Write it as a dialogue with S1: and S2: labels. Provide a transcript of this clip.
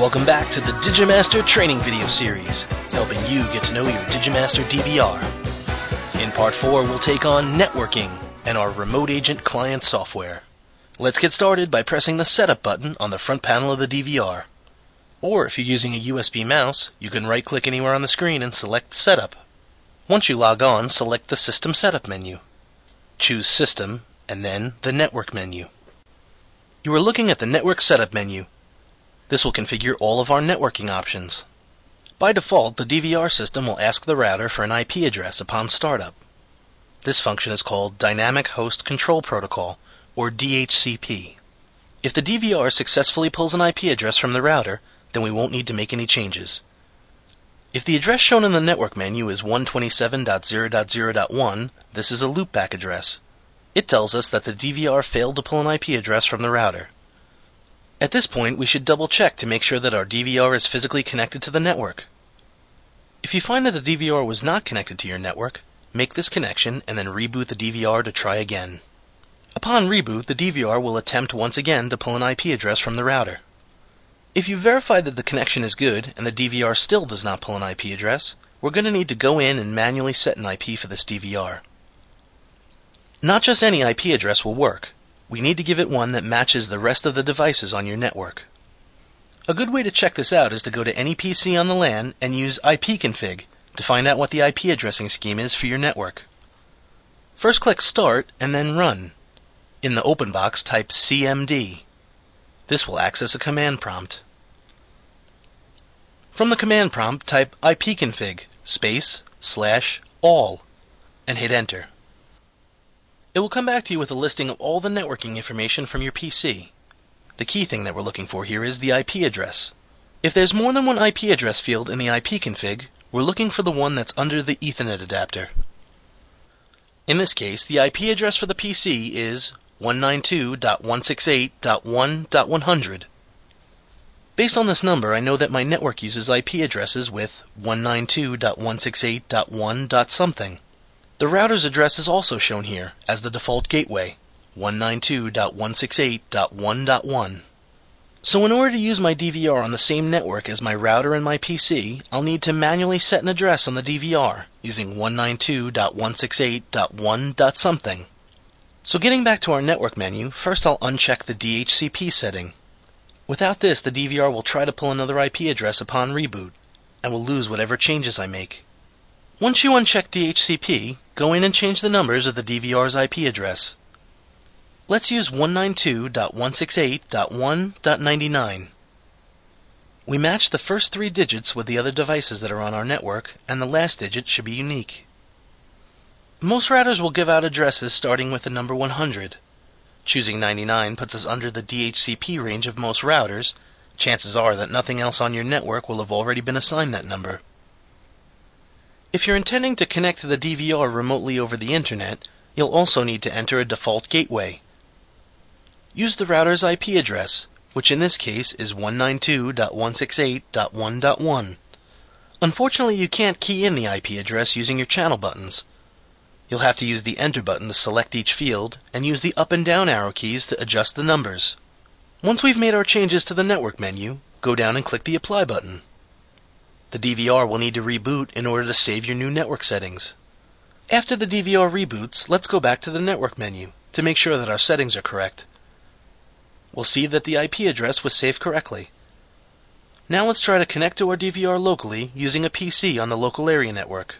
S1: Welcome back to the Digimaster training video series, helping you get to know your Digimaster DVR. In part 4, we'll take on networking and our remote agent client software. Let's get started by pressing the setup button on the front panel of the DVR. Or if you're using a USB mouse, you can right-click anywhere on the screen and select Setup. Once you log on, select the System Setup menu. Choose System, and then the Network menu. You are looking at the Network Setup menu. This will configure all of our networking options. By default, the DVR system will ask the router for an IP address upon startup. This function is called Dynamic Host Control Protocol, or DHCP. If the DVR successfully pulls an IP address from the router, then we won't need to make any changes. If the address shown in the network menu is 127.0.0.1, this is a loopback address. It tells us that the DVR failed to pull an IP address from the router. At this point, we should double check to make sure that our DVR is physically connected to the network. If you find that the DVR was not connected to your network, make this connection and then reboot the DVR to try again. Upon reboot, the DVR will attempt once again to pull an IP address from the router. If you verify that the connection is good and the DVR still does not pull an IP address, we're going to need to go in and manually set an IP for this DVR. Not just any IP address will work. We need to give it one that matches the rest of the devices on your network. A good way to check this out is to go to any PC on the LAN and use ipconfig to find out what the IP addressing scheme is for your network. First click Start and then Run. In the open box, type CMD. This will access a command prompt. From the command prompt, type ipconfig /all and hit Enter. It will come back to you with a listing of all the networking information from your PC. The key thing that we're looking for here is the IP address. If there's more than one IP address field in the ipconfig, we're looking for the one that's under the Ethernet adapter. In this case, the IP address for the PC is 192.168.1.100. Based on this number, I know that my network uses IP addresses with 192.168.1.something. The router's address is also shown here as the default gateway, 192.168.1.1. So in order to use my DVR on the same network as my router and my PC, I'll need to manually set an address on the DVR using 192.168.1.something. So getting back to our network menu, first I'll uncheck the DHCP setting. Without this, the DVR will try to pull another IP address upon reboot, and will lose whatever changes I make. Once you uncheck DHCP, go in and change the numbers of the DVR's IP address. Let's use 192.168.1.99. We match the first 3 digits with the other devices that are on our network, and the last digit should be unique. Most routers will give out addresses starting with the number 100. Choosing 99 puts us under the DHCP range of most routers. Chances are that nothing else on your network will have already been assigned that number. If you're intending to connect to the DVR remotely over the internet, you'll also need to enter a default gateway. Use the router's IP address, which in this case is 192.168.1.1. Unfortunately, you can't key in the IP address using your channel buttons. You'll have to use the Enter button to select each field, and use the up and down arrow keys to adjust the numbers. Once we've made our changes to the network menu, go down and click the Apply button. The DVR will need to reboot in order to save your new network settings. After the DVR reboots, let's go back to the network menu to make sure that our settings are correct. We'll see that the IP address was saved correctly. Now let's try to connect to our DVR locally using a PC on the local area network.